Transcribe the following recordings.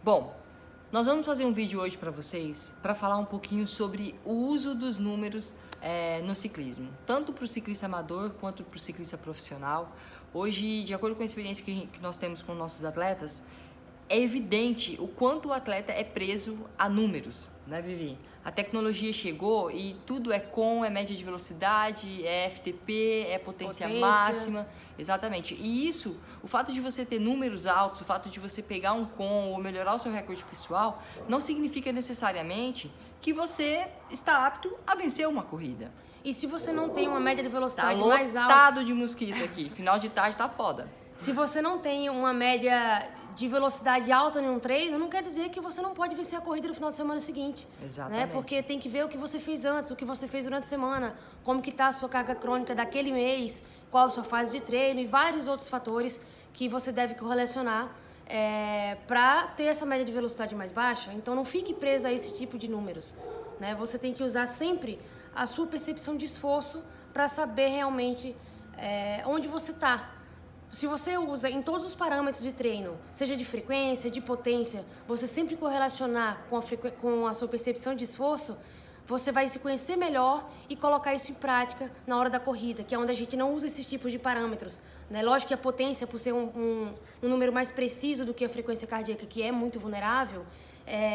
Bom, nós vamos fazer um vídeo hoje para vocês para falar um pouquinho sobre o uso dos números no ciclismo, tanto para o ciclista amador quanto para o ciclista profissional. Hoje, de acordo com a experiência que nós temos com nossos atletas, é evidente o quanto o atleta é preso a números, né, Vivi? A tecnologia chegou e tudo é média de velocidade, é FTP, é potência máxima, exatamente. E isso, o fato de você ter números altos, o fato de você pegar um com ou melhorar o seu recorde pessoal, não significa necessariamente que você está apto a vencer uma corrida. E se você não tem uma média de velocidade tá mais alta... lotado de mosquito aqui, final de tarde tá foda. Se você não tem uma média de velocidade alta em um treino, não quer dizer que você não pode vencer a corrida no final de semana seguinte. Exatamente. Né? Porque tem que ver o que você fez antes, o que você fez durante a semana, como que está a sua carga crônica daquele mês, qual a sua fase de treino e vários outros fatores que você deve correlacionar para ter essa média de velocidade mais baixa. Então não fique preso a esse tipo de números. Né? Você tem que usar sempre a sua percepção de esforço para saber realmente onde você está. Se você usa em todos os parâmetros de treino, seja de frequência, de potência, você sempre correlacionar com a sua percepção de esforço, você vai se conhecer melhor e colocar isso em prática na hora da corrida, que é onde a gente não usa esses tipos de parâmetros. Né? Lógico que a potência, por ser um número mais preciso do que a frequência cardíaca, que é muito vulnerável,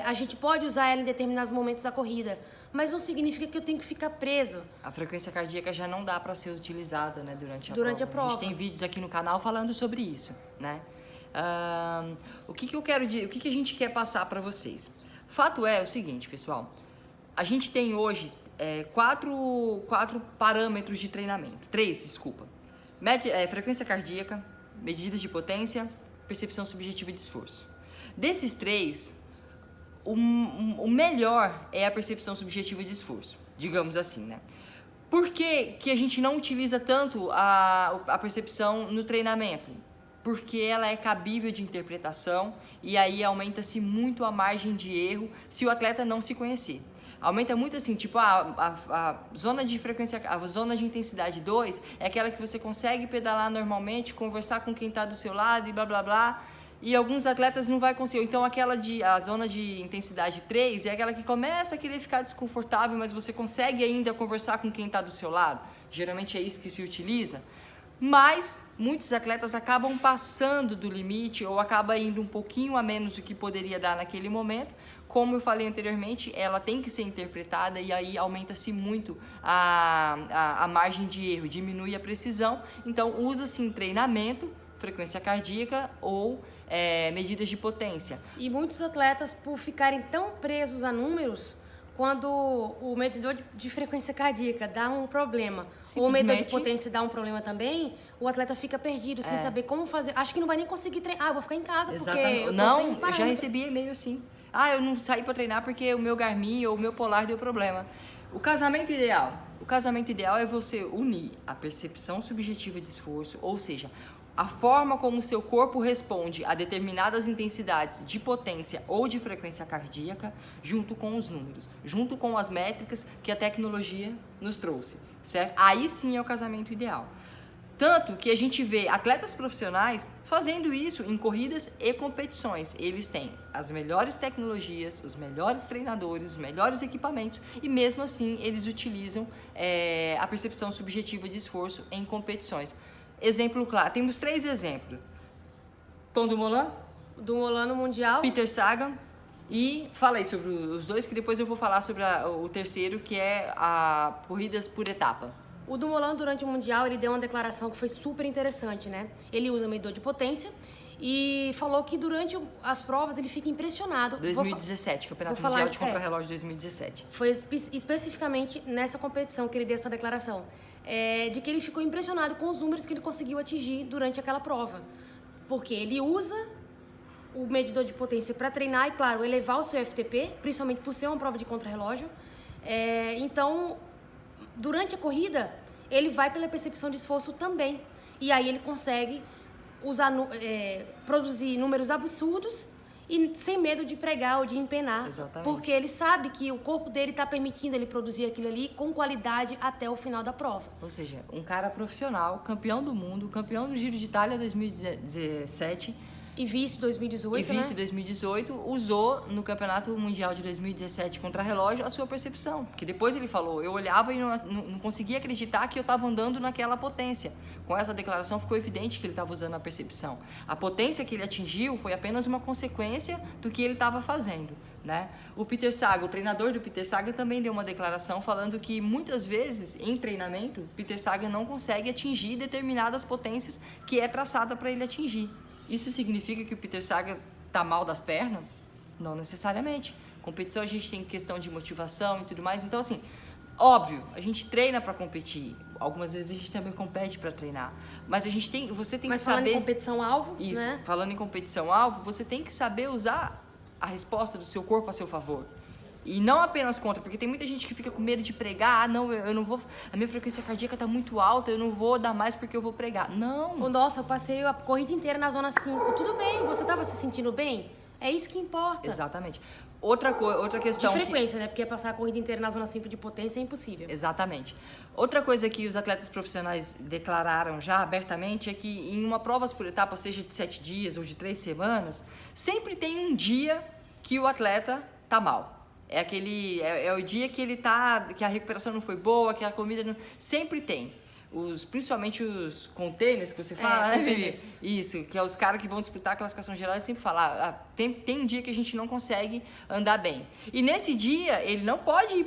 a gente pode usar ela em determinados momentos da corrida, mas não significa que eu tenho que ficar preso. A frequência cardíaca já não dá para ser utilizada, né, durante a prova. A gente tem vídeos aqui no canal falando sobre isso, né? O que eu quero dizer, o que a gente quer passar para vocês? Fato é o seguinte, pessoal. A gente tem hoje quatro parâmetros de treinamento. 3, desculpa. Frequência cardíaca, medidas de potência, percepção subjetiva de esforço. Desses 3, o melhor é a percepção subjetiva de esforço, digamos assim, né? Por que a gente não utiliza tanto a percepção no treinamento? Porque ela é cabível de interpretação e aí aumenta-se muito a margem de erro se o atleta não se conhecer. Aumenta muito assim, tipo, a zona de frequência, a zona de intensidade 2 é aquela que você consegue pedalar normalmente, conversar com quem está do seu lado e blá blá blá. E alguns atletas não vai conseguir. Então a zona de intensidade 3 é aquela que começa a querer ficar desconfortável, mas você consegue ainda conversar com quem está do seu lado. Geralmente é isso que se utiliza. Mas muitos atletas acabam passando do limite ou acaba indo um pouquinho a menos do que poderia dar naquele momento. Como eu falei anteriormente, ela tem que ser interpretada e aí aumenta-se muito a margem de erro, diminui a precisão. Então usa-se em treinamento frequência cardíaca ou medidas de potência. E muitos atletas, por ficarem tão presos a números, quando o medidor de frequência cardíaca dá um problema, ou o medidor de potência dá um problema também, o atleta fica perdido, sem saber como fazer. Acho que não vai nem conseguir treinar. Vou ficar em casa. Exatamente. Porque eu já recebi e-mail assim. Eu não saí para treinar porque o meu Garmin ou o meu Polar deu problema. O casamento ideal é você unir a percepção subjetiva de esforço, ou seja, a forma como o seu corpo responde a determinadas intensidades de potência ou de frequência cardíaca, junto com os números, junto com as métricas que a tecnologia nos trouxe, certo? Aí sim é o casamento ideal. Tanto que a gente vê atletas profissionais fazendo isso em corridas e competições. Eles têm as melhores tecnologias, os melhores treinadores, os melhores equipamentos e mesmo assim eles utilizam a percepção subjetiva de esforço em competições. Exemplo claro, temos 3 exemplos. Tom Dumoulin. Dumoulin no Mundial. Peter Sagan. E falei sobre os 2, que depois eu vou falar sobre o terceiro, que é a corridas por etapa. O Dumoulin, durante o Mundial, ele deu uma declaração que foi super interessante, né? Ele usa medidor de potência e falou que durante as provas ele fica impressionado. 2017, Campeonato Mundial de Contrarrelógio 2017. Foi especificamente nessa competição que ele deu essa declaração. De que ele ficou impressionado com os números que ele conseguiu atingir durante aquela prova. Porque ele usa o medidor de potência para treinar e, claro, elevar o seu FTP, principalmente por ser uma prova de contrarrelógio. Então, durante a corrida, ele vai pela percepção de esforço também. E aí ele consegue produzir números absurdos e sem medo de pregar ou de empenar. Exatamente. Porque ele sabe que o corpo dele está permitindo ele produzir aquilo ali com qualidade até o final da prova. Ou seja, um cara profissional, campeão do mundo, campeão no Giro de Itália 2017, E vice 2018, e vice né? 2018, usou no Campeonato Mundial de 2017 contra-relógio a sua percepção. Porque depois ele falou, eu olhava e não conseguia acreditar que eu estava andando naquela potência. Com essa declaração ficou evidente que ele estava usando a percepção. A potência que ele atingiu foi apenas uma consequência do que ele estava fazendo, né? O Peter Sagan, o treinador do Peter Sagan, também deu uma declaração falando que muitas vezes em treinamento, Peter Sagan não consegue atingir determinadas potências que é traçada para ele atingir. Isso significa que o Peter Sagan tá mal das pernas? Não necessariamente. Competição a gente tem questão de motivação e tudo mais. Então, assim, óbvio, a gente treina para competir. Algumas vezes a gente também compete para treinar. Mas você tem que saber... Mas falando em competição-alvo, isso, né? Falando em competição-alvo, você tem que saber usar a resposta do seu corpo a seu favor. E não apenas contra, porque tem muita gente que fica com medo de pregar. Ah, não, eu não vou... A minha frequência cardíaca tá muito alta, eu não vou dar mais porque eu vou pregar. Não. Nossa, eu passei a corrida inteira na zona 5. Tudo bem, você tava se sentindo bem? É isso que importa. Exatamente. Outra questão... De frequência, né? Porque passar a corrida inteira na zona 5 de potência é impossível. Exatamente. Outra coisa que os atletas profissionais declararam já abertamente é que em uma prova por etapa, seja de 7 dias ou de 3 semanas, sempre tem um dia que o atleta tá mal. É o dia que que a recuperação não foi boa, que a comida não... Sempre tem. Principalmente os containers que você fala, né, Vivi? Isso, que é os caras que vão disputar a classificação geral e sempre falam, tem um dia que a gente não consegue andar bem. E nesse dia, ele não pode ir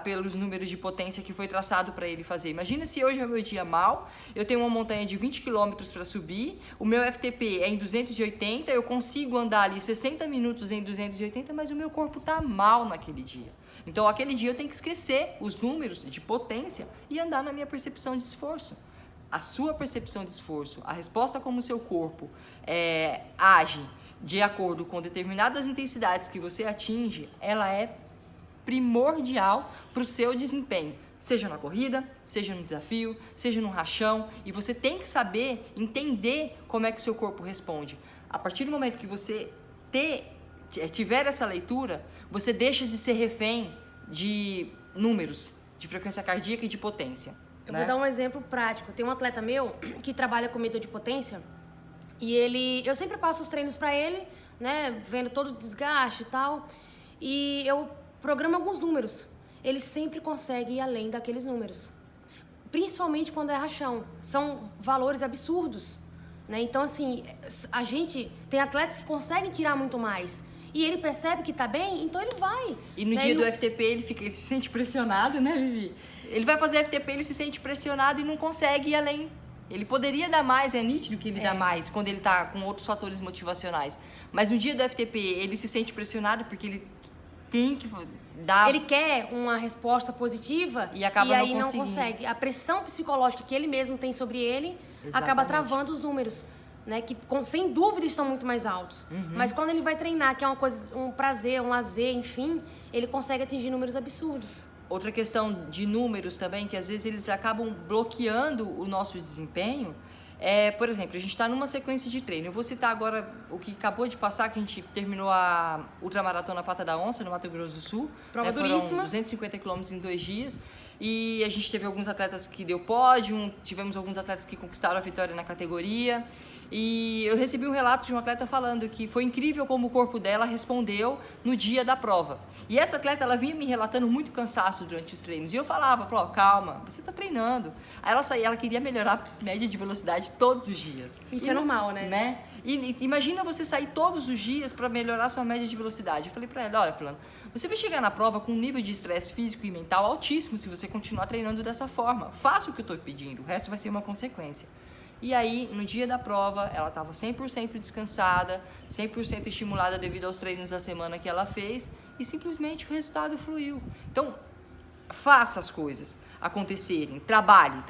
pelos números de potência que foi traçado para ele fazer. Imagina se hoje é o meu dia mal, eu tenho uma montanha de 20 km para subir, o meu FTP é em 280, eu consigo andar ali 60 minutos em 280, mas o meu corpo tá mal naquele dia. Então, aquele dia eu tenho que esquecer os números de potência e andar na minha percepção de esforço. A sua percepção de esforço, a resposta como o seu corpo age de acordo com determinadas intensidades que você atinge, ela é primordial para o seu desempenho. Seja na corrida, seja no desafio, seja no rachão. E você tem que saber, entender como é que o seu corpo responde. A partir do momento que você tiver essa leitura, você deixa de ser refém de números, de frequência cardíaca e de potência. Eu vou dar um exemplo prático. Tem um atleta meu que trabalha com medida de potência e eu sempre passo os treinos para ele, né, vendo todo o desgaste e tal, e eu programo alguns números. Ele sempre consegue ir além daqueles números, principalmente quando é rachão. São valores absurdos, né? Então, assim, a gente tem atletas que conseguem tirar muito mais. E ele percebe que tá bem, então ele vai. E no dia do FTP ele se sente pressionado, né, Vivi? Ele vai fazer FTP, ele se sente pressionado e não consegue ir além. Ele poderia dar mais, é nítido que ele dá mais quando ele tá com outros fatores motivacionais. Mas no dia do FTP ele se sente pressionado porque ele tem que dar... Ele quer uma resposta positiva e aí não consegue. A pressão psicológica que ele mesmo tem sobre ele acaba travando os números. Né, que sem dúvida estão muito mais altos. Mas quando ele vai treinar, que é uma coisa, um prazer, um lazer, enfim, ele consegue atingir números absurdos. Outra questão de números também, que às vezes eles acabam bloqueando o nosso desempenho, por exemplo, a gente está numa sequência de treino. Eu vou citar agora o que acabou de passar, que a gente terminou a ultramaratona Pata da Onça, no Mato Grosso do Sul. Prova duríssima. Foram 250 quilômetros em 2 dias. E a gente teve alguns atletas que deu pódio, tivemos alguns atletas que conquistaram a vitória na categoria. E eu recebi um relato de um atleta falando que foi incrível como o corpo dela respondeu no dia da prova. E essa atleta, ela vinha me relatando muito cansaço durante os treinos. E eu falava, calma, você tá treinando. Aí ela saía, ela queria melhorar a média de velocidade todos os dias. Isso é normal, né? E imagina você sair todos os dias para melhorar sua média de velocidade. Eu falei para ela, olha, fulano, você vai chegar na prova com um nível de estresse físico e mental altíssimo se você continuar treinando dessa forma. Faça o que eu tô pedindo, o resto vai ser uma consequência. E aí, no dia da prova, ela estava 100% descansada, 100% estimulada devido aos treinos da semana que ela fez e simplesmente o resultado fluiu. Então, faça as coisas acontecerem, trabalhe,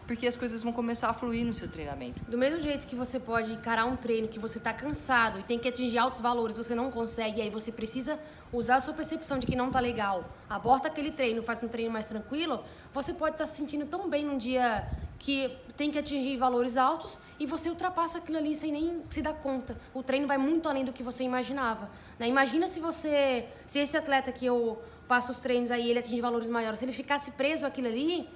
porque as coisas vão começar a fluir no seu treinamento. Do mesmo jeito que você pode encarar um treino que você está cansado e tem que atingir altos valores, você não consegue, e aí você precisa usar a sua percepção de que não tá legal, aborta aquele treino, faz um treino mais tranquilo, você pode estar se sentindo tão bem num dia que tem que atingir valores altos e você ultrapassa aquilo ali sem nem se dar conta. O treino vai muito além do que você imaginava, né? Imagina se esse atleta que eu passo os treinos aí, ele atinge valores maiores, se ele ficasse preso àquilo ali,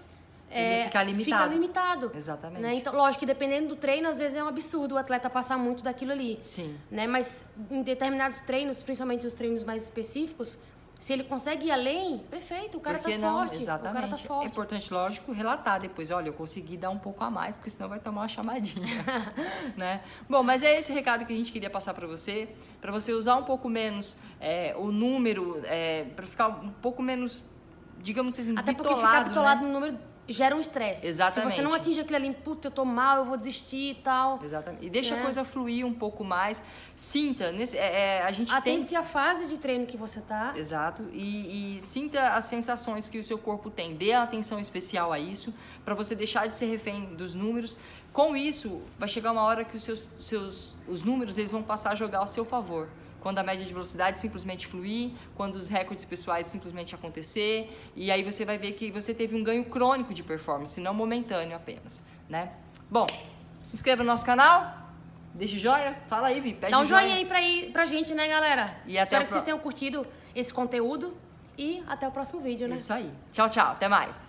Ele fica limitado. Fica limitado. Exatamente. Né? Então, lógico que dependendo do treino, às vezes é um absurdo o atleta passar muito daquilo ali. Sim. Né? Mas em determinados treinos, principalmente os treinos mais específicos, se ele consegue ir além, perfeito, o cara Por que tá não? forte. Exatamente. O cara tá forte. É importante, lógico, relatar depois. Olha, eu consegui dar um pouco a mais, porque senão vai tomar uma chamadinha. Né? Bom, mas é esse o recado que a gente queria passar para você usar um pouco menos o número, para ficar um pouco menos, digamos assim, Até porque bitolado, ficar bitolado né? no número gera um estresse. Exatamente. Se você não atinge aquilo ali, puta, eu tô mal, eu vou desistir e tal. Exatamente. E deixa a coisa fluir um pouco mais. Sinta, a gente Atente-se à fase de treino que você tá. Exato. E sinta as sensações que o seu corpo tem. Dê atenção especial a isso, para você deixar de ser refém dos números. Com isso, vai chegar uma hora que os números eles vão passar a jogar ao seu favor. Quando a média de velocidade simplesmente fluir, quando os recordes pessoais simplesmente acontecer, e aí você vai ver que você teve um ganho crônico de performance, não momentâneo apenas, né? Bom, se inscreva no nosso canal, deixa o joia, fala aí, Vi, pede Dá um joinha aí pra gente, né, galera? E até Espero que vocês tenham curtido esse conteúdo e até o próximo vídeo, né? Isso aí. Tchau, tchau. Até mais.